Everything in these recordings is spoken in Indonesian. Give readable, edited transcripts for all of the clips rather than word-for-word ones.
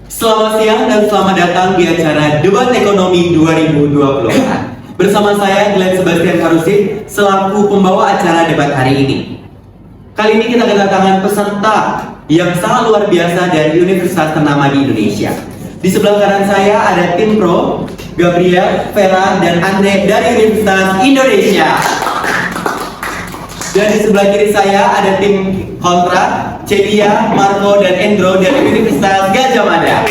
Selamat siang dan selamat datang di acara Debat Ekonomi 2024. Bersama saya Glenn Sebastian Karusin selaku pembawa acara debat hari ini. Kali ini kita kedatangan peserta yang sangat luar biasa dari universitas ternama di Indonesia. Di sebelah kanan saya ada tim pro, Gabriel, Vera, dan Andre dari Universitas Indonesia. Dan di sebelah kiri saya ada tim kontra, Celia, Marco, dan Endro dari Universitas Gajah Mada.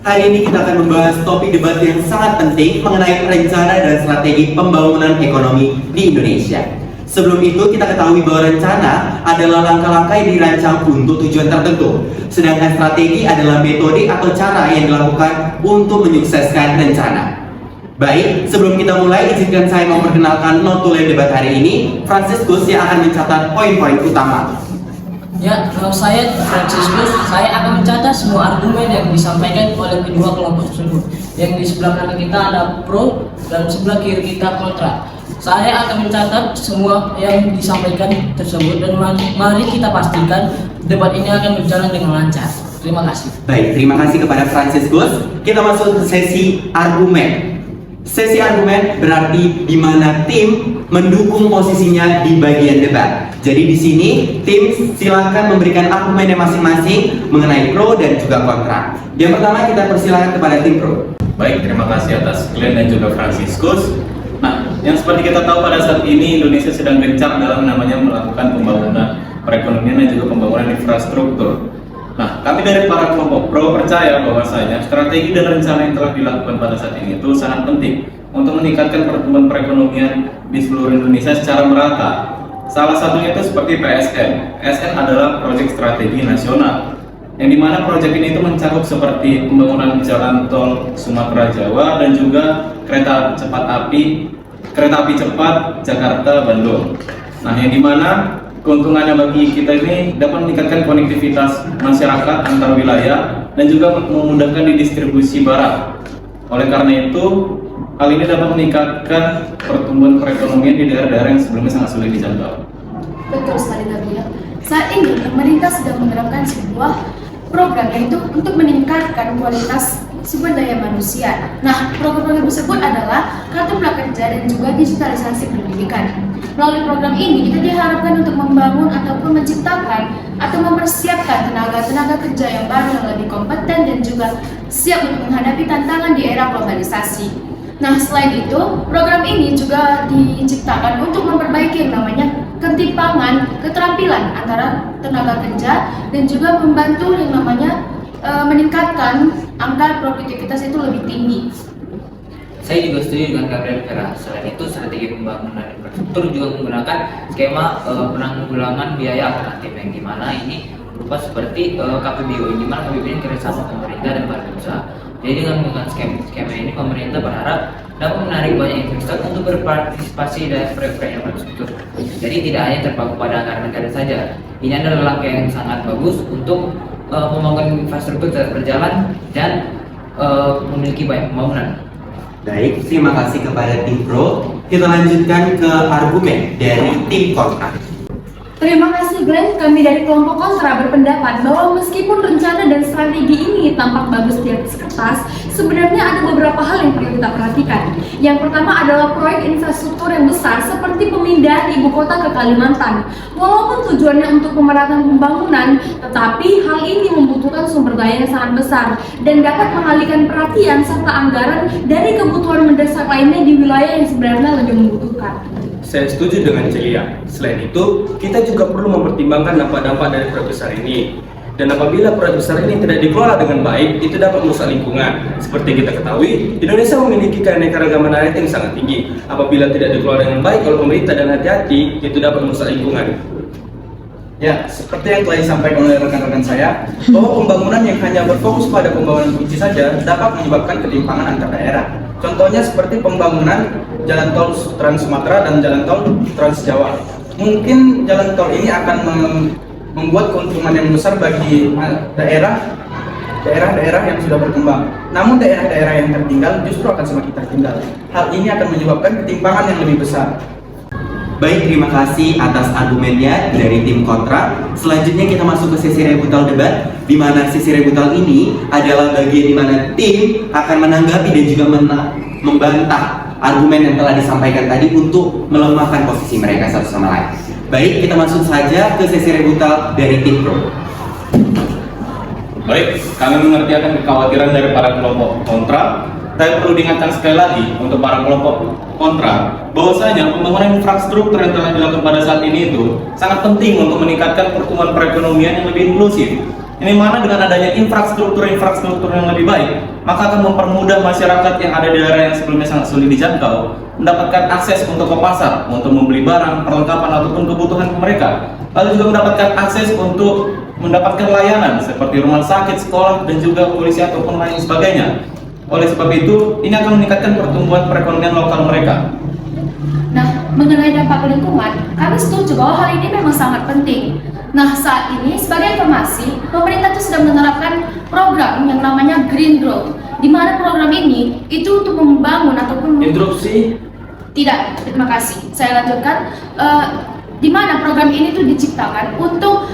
Hari ini kita akan membahas topik debat yang sangat penting mengenai rencana dan strategi pembangunan ekonomi di Indonesia. Sebelum itu kita ketahui bahwa rencana adalah langkah-langkah yang dirancang untuk tujuan tertentu, sedangkan strategi adalah metode atau cara yang dilakukan untuk menyukseskan rencana. Baik, sebelum kita mulai, izinkan saya memperkenalkan notulen debat hari ini, Franciscus yang akan mencatat poin-poin utama. Ya, kalau saya Franciscus, saya akan mencatat semua argumen yang disampaikan oleh kedua kelompok tersebut. Yang di sebelah kanan kita ada pro dan sebelah kiri kita kontra. Saya akan mencatat semua yang disampaikan tersebut dan mari kita pastikan debat ini akan berjalan dengan lancar. Terima kasih. Baik, terima kasih kepada Franciscus. Kita masuk ke sesi argumen. Sesi argumen berarti di mana tim mendukung posisinya di bagian debat. Jadi di sini tim silakan memberikan argumennya masing-masing mengenai pro dan juga kontra. Yang pertama kita persilakan kepada tim pro. Baik, terima kasih atas Glenn dan juga Franciscus. Nah, yang seperti kita tahu pada saat ini Indonesia sedang gencar dalam namanya melakukan pembangunan perekonomian dan juga pembangunan infrastruktur. Nah, kami dari para kelompok pro percaya bahwasanya strategi dan rencana yang telah dilakukan pada saat ini itu sangat penting untuk meningkatkan pertumbuhan perekonomian di seluruh Indonesia secara merata. Salah satunya itu seperti PSN. PSN adalah proyek strategi nasional, yang dimana proyek ini itu mencakup seperti pembangunan jalan tol Sumatera Jawa dan juga kereta api cepat Jakarta Bandung. Nah, yang dimana keuntungannya bagi kita ini dapat meningkatkan konektivitas masyarakat antar wilayah dan juga memudahkan di distribusi barang. Oleh karena itu, hal ini dapat meningkatkan pertumbuhan perekonomian di daerah-daerah yang sebelumnya sangat sulit dijangkau. Betul sekali, Gabriel. Saat ini pemerintah sedang menerapkan sebuah program yaitu untuk meningkatkan kualitas sumber daya manusia. Nah, program-program tersebut adalah Kartu Prakerja dan juga digitalisasi pendidikan. Melalui program ini kita diharapkan untuk membangun ataupun menciptakan atau mempersiapkan tenaga kerja yang baru yang lebih kompeten dan juga siap untuk menghadapi tantangan di era globalisasi. Nah, selain itu, program ini juga diciptakan untuk memperbaiki yang namanya ketimpangan keterampilan antara tenaga kerja dan juga membantu yang namanya meningkatkan angka produktivitas itu lebih tinggi. Saya juga setuju dengan Gabriel Vera. Selain itu, strategi pembangunan infrastruktur juga menggunakan skema penanggulangan biaya alternatif yang dimana ini berupa seperti KPBU, yang dimana KPBU ini kerjasama pemerintah dan para usaha. Jadi dengan menggunakan skema ini, pemerintah berharap dapat menarik banyak investor untuk berpartisipasi dalam proyek-proyek infrastruktur. Jadi tidak hanya terpaku pada anggaran negara saja. Ini adalah langkah yang sangat bagus untuk pembangunan infrastruktur tetap berjalan dan memiliki banyak pembangunan. Baik, terima kasih kepada tim pro. Kita lanjutkan ke argumen dari tim kontra. Terima kasih Glenn, kami dari kelompok kontra berpendapat bahwa meskipun rencana dan strategi ini tampak bagus di atas kertas, sebenarnya ada beberapa hal yang perlu kita perhatikan. Yang pertama adalah proyek infrastruktur yang besar seperti pemindahan ibu kota ke Kalimantan. Walaupun tujuannya untuk pemerataan pembangunan, tetapi hal ini membutuhkan sumber daya yang sangat besar dan dapat mengalihkan perhatian serta anggaran dari kebutuhan mendesak lainnya di wilayah yang sebenarnya lebih membutuhkan. Saya setuju dengan Celia. Selain itu, kita juga perlu mempertimbangkan dampak-dampak dari proyek besar ini. Dan apabila proyek besar ini tidak dikelola dengan baik, itu dapat merusak lingkungan. Seperti kita ketahui, Indonesia memiliki keanekaragaman hayati yang sangat tinggi. Apabila tidak dikelola dengan baik oleh pemerintah dan hati-hati, itu dapat merusak lingkungan. Ya, seperti yang telah disampaikan oleh rekan-rekan saya, bahwa pembangunan yang hanya berfokus pada pembangunan kunci saja dapat menyebabkan ketimpangan antar daerah. Contohnya seperti pembangunan jalan tol Trans Sumatera dan jalan tol Trans Jawa. Mungkin jalan tol ini akan membuat keuntungan yang besar bagi daerah-daerah yang sudah berkembang. Namun daerah-daerah yang tertinggal justru akan semakin tertinggal. Hal ini akan menyebabkan ketimpangan yang lebih besar. Baik, terima kasih atas argumennya dari tim kontra. Selanjutnya kita masuk ke sesi rebuttal debat, di mana sesi rebuttal ini adalah bagian di mana tim akan menanggapi dan juga membantah argumen yang telah disampaikan tadi untuk melemahkan posisi mereka satu sama lain. Baik, kita masuk saja ke sesi rebuttal dari tim pro. Baik, kami mengerti akan kekhawatiran dari para kelompok kontra. Saya perlu diingatkan sekali lagi untuk para kelompok kontra bahwasanya pembangunan infrastruktur yang telah dilakukan pada saat ini itu sangat penting untuk meningkatkan pertumbuhan perekonomian yang lebih inklusif. Ini mana dengan adanya infrastruktur yang lebih baik, maka akan mempermudah masyarakat yang ada di daerah yang sebelumnya sangat sulit dijangkau mendapatkan akses untuk ke pasar, untuk membeli barang, perlengkapan ataupun kebutuhan mereka. Lalu juga mendapatkan akses untuk mendapatkan layanan seperti rumah sakit, sekolah, dan juga polisi ataupun lain sebagainya. Oleh sebab itu, ini akan meningkatkan pertumbuhan perekonomian lokal mereka. Nah, mengenai dampak lingkungan, kami setuju bahwa hal ini memang sangat penting. Nah, saat ini sebagai informasi, pemerintah itu sedang menerapkan program yang namanya Green Growth, di mana program ini itu untuk membangun ataupun Interupsi. Tidak, terima kasih. Saya lanjutkan. Di mana program ini tuh diciptakan untuk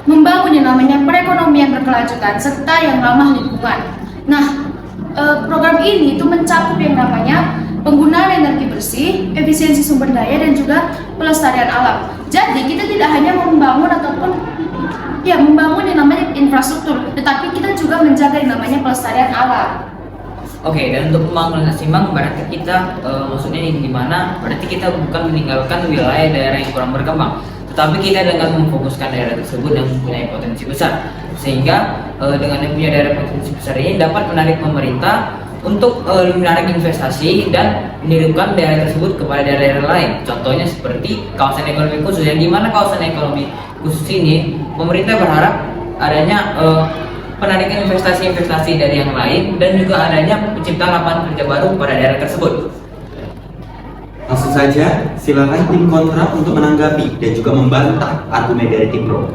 membangun yang namanya perekonomian berkelanjutan serta yang ramah lingkungan. Nah, program ini itu mencakup yang namanya penggunaan energi bersih, efisiensi sumber daya, dan juga pelestarian alam. Jadi kita tidak hanya membangun ataupun membangun yang namanya infrastruktur, tetapi kita juga menjaga yang namanya pelestarian alam. Oke, dan untuk pembangunan seimbang berarti kita maksudnya ini gimana? Berarti kita bukan meninggalkan wilayah daerah yang kurang berkembang, tetapi kita dengan memfokuskan daerah tersebut yang mempunyai potensi besar, sehingga dengan yang punya daerah potensi besar ini dapat menarik pemerintah untuk menarik investasi dan mengirimkan daerah tersebut kepada daerah-daerah lain. Contohnya seperti kawasan ekonomi khusus, yang dimana kawasan ekonomi khusus ini pemerintah berharap adanya penarikan investasi-investasi dari yang lain dan juga adanya penciptaan lapangan kerja baru pada daerah tersebut. Langsung saja, silakan tim kontra untuk menanggapi dan juga membantah argumen dari tim pro.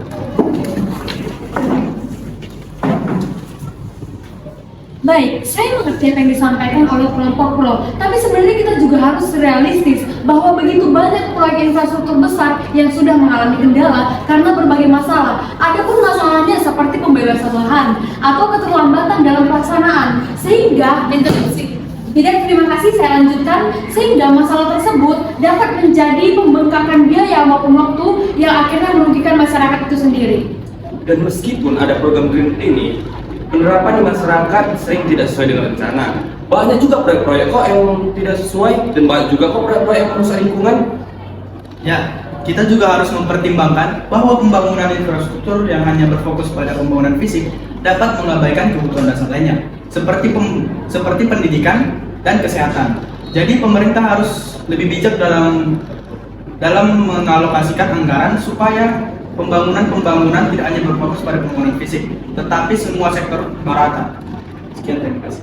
Baik, saya mengerti apa yang disampaikan oleh kelompok pro, tapi sebenarnya kita juga harus realistis bahwa begitu banyak proyek infrastruktur besar yang sudah mengalami kendala karena berbagai masalah. Adapun masalahnya seperti pembebasan lahan atau keterlambatan dalam pelaksanaan, sehingga tidak, terima kasih, saya lanjutkan. Sehingga masalah tersebut dapat menjadi pembengkakan biaya maupun waktu yang akhirnya merugikan masyarakat itu sendiri. Dan meskipun ada program Green ini, penerapan di masyarakat sering tidak sesuai dengan rencana. Banyak juga proyek-proyek kok yang tidak sesuai, dan banyak juga kok proyek-proyek yang merusak lingkungan. Ya, kita juga harus mempertimbangkan bahwa pembangunan infrastruktur yang hanya berfokus pada pembangunan fisik dapat mengabaikan kebutuhan dasar lainnya, seperti pendidikan dan kesehatan. Jadi pemerintah harus lebih bijak dalam mengalokasikan anggaran supaya pembangunan tidak hanya berfokus pada pembangunan fisik, tetapi semua sektor merata. Sekian, terima kasih.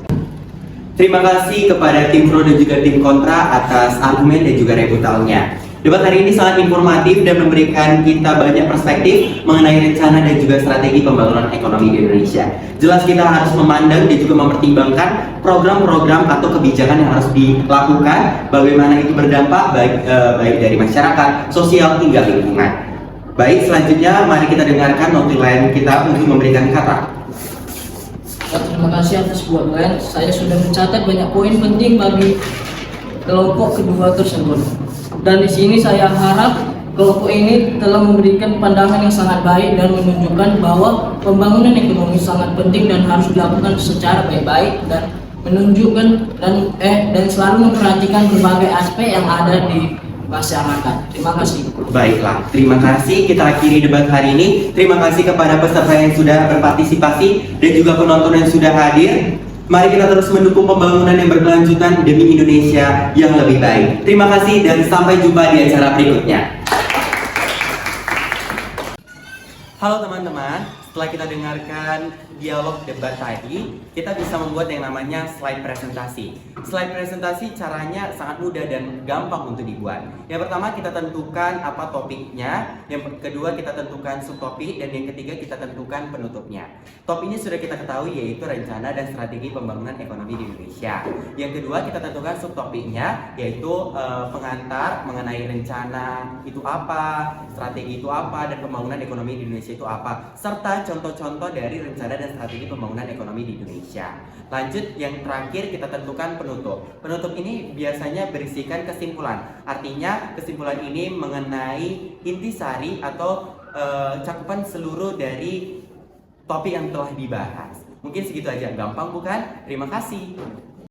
Terima kasih kepada tim pro dan juga tim kontra atas argumen dan juga rebuttalnya. Debat hari ini sangat informatif dan memberikan kita banyak perspektif mengenai rencana dan juga strategi pembangunan ekonomi di Indonesia. Jelas kita harus memandang dan juga mempertimbangkan program-program atau kebijakan yang harus dilakukan, bagaimana itu berdampak baik dari masyarakat, sosial hingga lingkungan. Baik, selanjutnya mari kita dengarkan notulen kita untuk memberikan kata. Terima kasih atas buat kalian. Saya sudah mencatat banyak poin penting bagi kelompok kedua tersebut. Dan di sini saya harap kelompok ini telah memberikan pandangan yang sangat baik dan menunjukkan bahwa pembangunan ekonomi sangat penting dan harus dilakukan secara baik-baik dan menunjukkan dan selalu memperhatikan berbagai aspek yang ada di masyarakat. Terima kasih. Baiklah, terima kasih. Kita akhiri debat hari ini. Terima kasih kepada peserta yang sudah berpartisipasi dan juga penonton yang sudah hadir. Mari kita terus mendukung pembangunan yang berkelanjutan demi Indonesia yang lebih baik. Terima kasih dan sampai jumpa di acara berikutnya. Halo teman-teman. setelah kita dengarkan dialog debat tadi, kita bisa membuat yang namanya slide presentasi. Slide presentasi caranya sangat mudah dan gampang untuk dibuat. Yang pertama kita tentukan apa topiknya, yang kedua kita tentukan subtopik, dan yang ketiga kita tentukan penutupnya. Topiknya sudah kita ketahui yaitu rencana dan strategi pembangunan ekonomi di Indonesia. Yang kedua kita tentukan subtopiknya yaitu pengantar mengenai rencana itu apa, strategi itu apa, dan pembangunan ekonomi di Indonesia itu apa, serta contoh-contoh dari rencana dan strategi pembangunan ekonomi di Indonesia. Lanjut, yang terakhir kita tentukan penutup. Penutup ini biasanya berisikan kesimpulan. Artinya kesimpulan ini mengenai intisari atau cakupan seluruh dari topik yang telah dibahas. Mungkin segitu aja, gampang bukan? Terima kasih.